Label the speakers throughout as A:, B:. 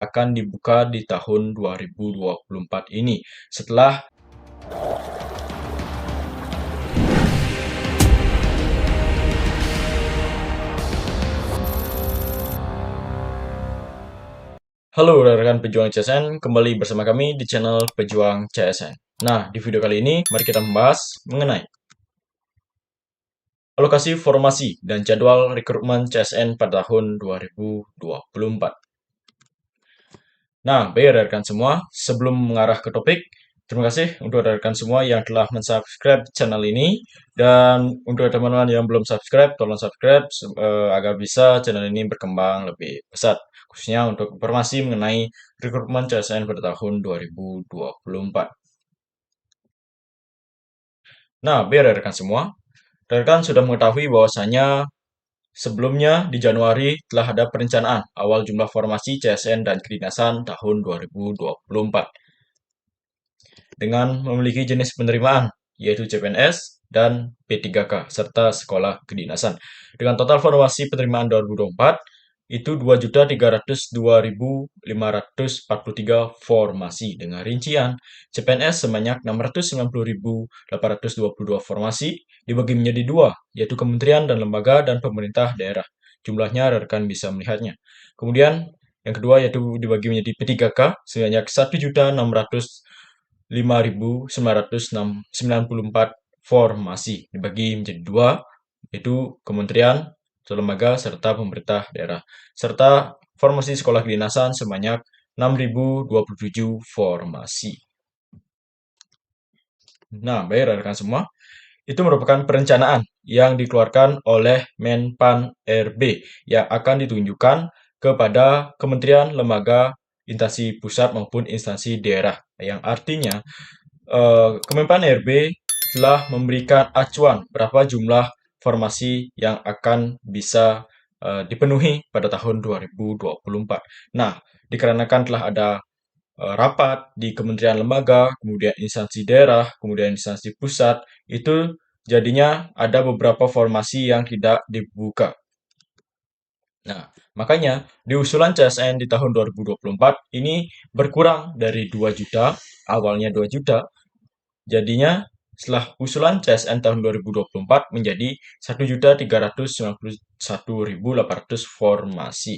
A: akan dibuka di tahun 2024 ini. Setelah Halo rekan pejuang CSN, kembali bersama kami di channel Pejuang CSN. Nah, di video kali ini mari kita membahas mengenai alokasi formasi dan jadwal rekrutmen CSN pada tahun 2024. Nah, baik rekan semua, sebelum mengarah ke topik, terima kasih untuk rekan semua yang telah mensubscribe channel ini. Dan untuk teman-teman yang belum subscribe, tolong subscribe agar bisa channel ini berkembang lebih pesat. Khususnya untuk informasi mengenai rekrutmen CSN pada tahun 2024. Nah, biar rekan semua, rekan sudah mengetahui bahwasanya sebelumnya di Januari telah ada perencanaan awal jumlah formasi CSN dan kedinasan tahun 2024 dengan memiliki jenis penerimaan yaitu CPNS dan P3K serta sekolah kedinasan. Dengan total formasi penerimaan 2024 itu 2.302.543 formasi dengan rincian CPNS sebanyak 690.822 formasi dibagi menjadi dua, yaitu kementerian dan lembaga dan pemerintah daerah. Jumlahnya rekan bisa melihatnya. Kemudian yang kedua yaitu dibagi menjadi P3K sebanyak 1.605.994 formasi dibagi menjadi dua, yaitu kementerian, lembaga, serta pemerintah daerah. Serta formasi sekolah kedinasan sebanyak 6.027 formasi. Nah, baik rekan semua, itu merupakan perencanaan yang dikeluarkan oleh Menpan RB yang akan ditunjukkan kepada kementerian, lembaga, instansi pusat maupun instansi daerah. Yang artinya Kemenpan RB telah memberikan acuan berapa jumlah formasi yang akan bisa dipenuhi pada tahun 2024. Nah, dikarenakan telah ada rapat di kementerian lembaga, kemudian instansi daerah, kemudian instansi pusat, itu jadinya ada beberapa formasi yang tidak dibuka. Nah, makanya di usulan CSN di tahun 2024 ini berkurang dari 2 juta, awalnya 2 juta, jadinya setelah usulan CSN tahun 2024 menjadi 1.391.800 formasi.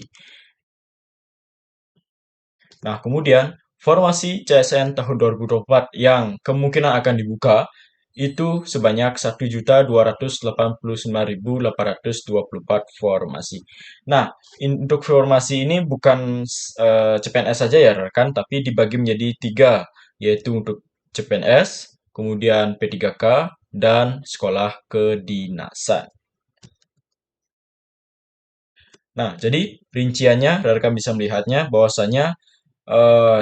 A: Nah, kemudian formasi CSN tahun 2024 yang kemungkinan akan dibuka itu sebanyak 1.289.824 formasi. Nah, untuk formasi ini bukan CPNS saja ya rekan, tapi dibagi menjadi tiga, yaitu untuk CPNS, kemudian P3K, dan sekolah kedinasan. Nah, jadi rinciannya rekan bisa melihatnya bahwasanya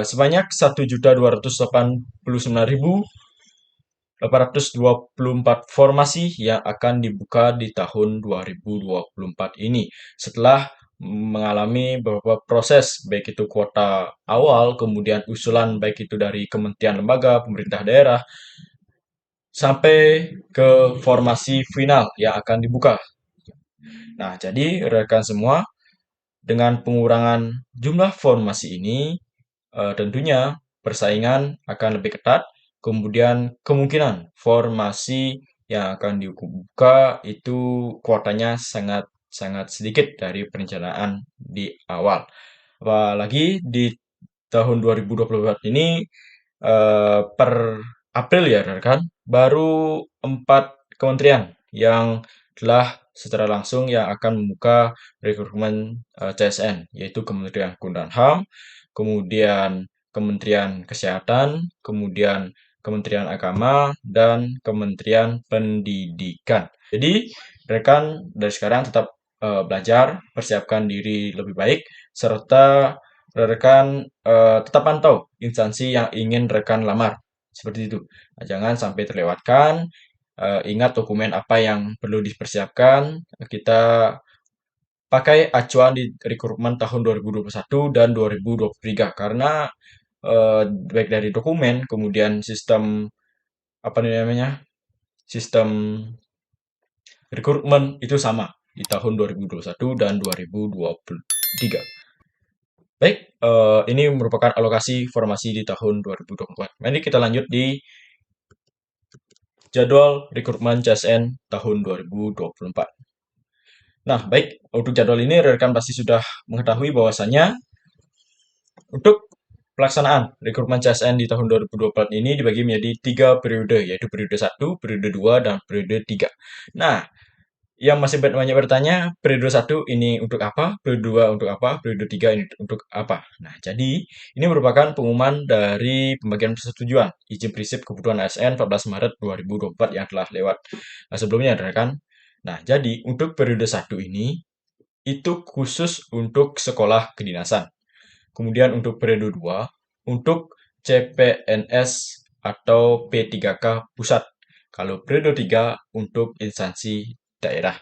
A: sebanyak 1.289.824 formasi yang akan dibuka di tahun 2024 ini setelah mengalami beberapa proses baik itu kuota awal, kemudian usulan baik itu dari kementerian lembaga, pemerintah daerah sampai ke formasi final yang akan dibuka. Nah, jadi rekan semua dengan pengurangan jumlah formasi ini tentunya persaingan akan lebih ketat, kemudian kemungkinan formasi yang akan dibuka itu kuotanya sangat sangat sedikit dari perencanaan di awal. Apalagi di tahun 2024 ini per April ya kan, baru 4 kementerian yang telah secara langsung yang akan membuka rekrutmen CSN, yaitu Kementerian Hukum dan HAM, kemudian Kementerian Kesehatan, kemudian Kementerian Agama, dan Kementerian Pendidikan. Jadi, rekan dari sekarang tetap belajar, persiapkan diri lebih baik, serta rekan tetap pantau instansi yang ingin rekan lamar. Seperti itu. Nah, jangan sampai terlewatkan. Ingat dokumen apa yang perlu dipersiapkan. Kita pakai acuan di rekrutmen tahun 2021 dan 2023 karena baik dari dokumen kemudian sistem apa namanya sistem rekrutmen itu sama di tahun 2021 dan 2023. Baik, ini merupakan alokasi formasi di tahun 2024. Mari kita lanjut di jadwal rekrutmen CSN tahun 2024. Nah, baik, untuk jadwal ini rekan pasti sudah mengetahui bahwasannya untuk pelaksanaan rekrutmen CSN di tahun 2024 ini dibagi menjadi 3 periode, yaitu periode 1, periode 2, dan periode 3. Nah, yang masih banyak bertanya, periode 1 ini untuk apa, periode 2 untuk apa, periode 3 ini untuk apa. Nah, jadi ini merupakan pengumuman dari pembagian persetujuan izin prinsip kebutuhan ASN 14 Maret 2024 yang telah lewat sebelumnya, kan? Nah, jadi untuk periode 1 ini itu khusus untuk sekolah kedinasan. Kemudian untuk periode 2 untuk CPNS atau P3K pusat. Kalau periode 3 untuk instansi daerah.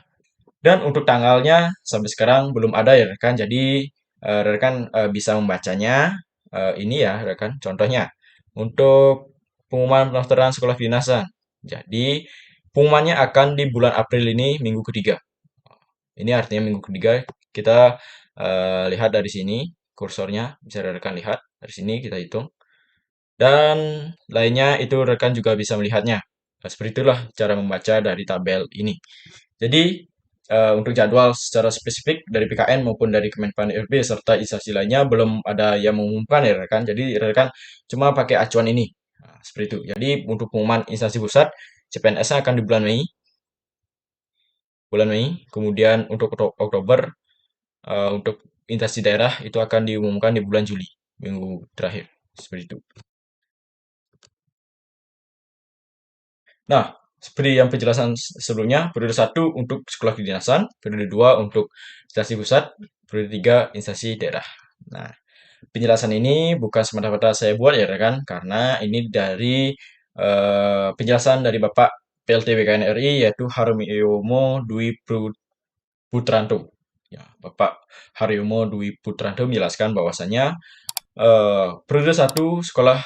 A: Dan untuk tanggalnya sampai sekarang belum ada ya rekan. Jadi rekan bisa membacanya. Ini ya rekan. Contohnya untuk pengumuman pendaftaran sekolah kedinasan. Jadi pengumumannya akan di bulan April ini minggu ketiga. Ini artinya minggu ketiga kita lihat dari sini kursornya bisa rekan lihat dari sini kita hitung. Dan lainnya itu rekan juga bisa melihatnya. Nah, seperti itulah cara membaca dari tabel ini. Jadi untuk jadwal secara spesifik dari PKN maupun dari Kemenpan RB serta instansi lainnya belum ada yang mengumumkan ya rekan. Jadi rekan cuma pakai acuan ini. Nah, seperti itu. Jadi untuk pengumuman instansi pusat CPNS akan di bulan Mei. Kemudian untuk Oktober untuk instansi daerah itu akan diumumkan di bulan Juli minggu terakhir. Seperti itu. Nah, seperti yang penjelasan sebelumnya, periode 1 untuk sekolah kedinasan, periode 2 untuk instansi pusat, periode 3 instansi daerah. Nah, penjelasan ini bukan semata-mata saya buat ya rekan, karena ini dari penjelasan dari Bapak PLT BKN RI yaitu Haryomo Dwi Putranto. Ya, Bapak Haryomo Dwi Putranto menjelaskan bahwasannya periode 1 sekolah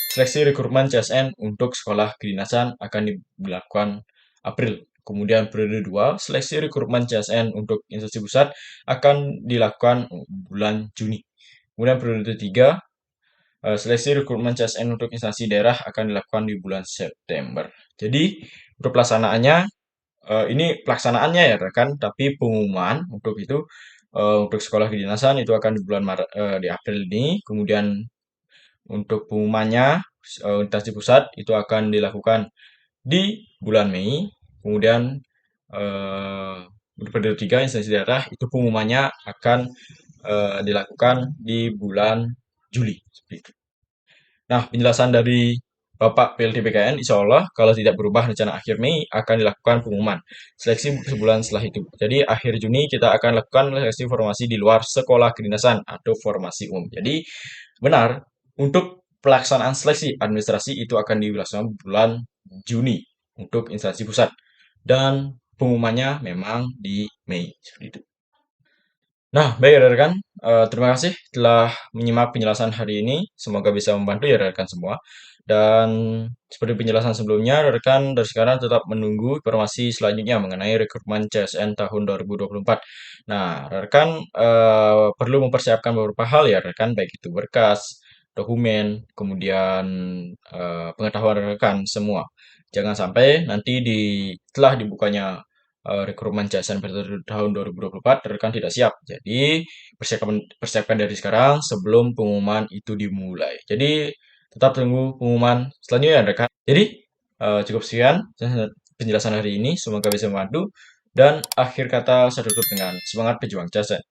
A: seleksi rekrutmen CSN untuk sekolah kedinasan akan dilakukan April. Kemudian periode 2, seleksi rekrutmen CSN untuk instansi pusat akan dilakukan bulan Juni. Kemudian periode 3, seleksi rekrutmen CSN untuk instansi daerah akan dilakukan di bulan September. Jadi, untuk pelaksanaannya, ini pelaksanaannya ya rekan, tapi pengumuman untuk itu, untuk sekolah kedinasan itu akan di bulan Maret, di April ini. Kemudian untuk pengumumannya instansi pusat itu akan dilakukan di bulan Mei. Kemudian untuk periode 3 instansi daerah itu pengumumannya akan dilakukan di bulan Juli. Seperti itu. Nah, penjelasan dari Bapak PLT BKN, insya Allah kalau tidak berubah rencana akhir Mei akan dilakukan pengumuman seleksi sebulan setelah itu. Jadi akhir Juni kita akan lakukan seleksi formasi di luar sekolah kedinasan atau formasi umum. Jadi benar untuk pelaksanaan seleksi administrasi itu akan dilaksanakan bulan Juni untuk instansi pusat dan pengumumannya memang di Mei seperti itu. Nah, baik rekan, terima kasih telah menyimak penjelasan hari ini. Semoga bisa membantu ya rekan semua. Dan seperti penjelasan sebelumnya, rekan dari sekarang tetap menunggu informasi selanjutnya mengenai rekrutmen CSN tahun 2024. Nah, rekan perlu mempersiapkan beberapa hal ya rekan, baik itu berkas, dokumen, kemudian pengetahuan rekan semua. Jangan sampai nanti setelah dibukanya rekrutmen CSN pada tahun 2024 rekan tidak siap. Jadi persiapkan dari sekarang sebelum pengumuman itu dimulai. Jadi tetap tunggu pengumuman selanjutnya rekan. Jadi cukup sekian penjelasan hari ini. Semoga bisa membantu. Dan akhir kata saya tutup dengan semangat pejuang CSN.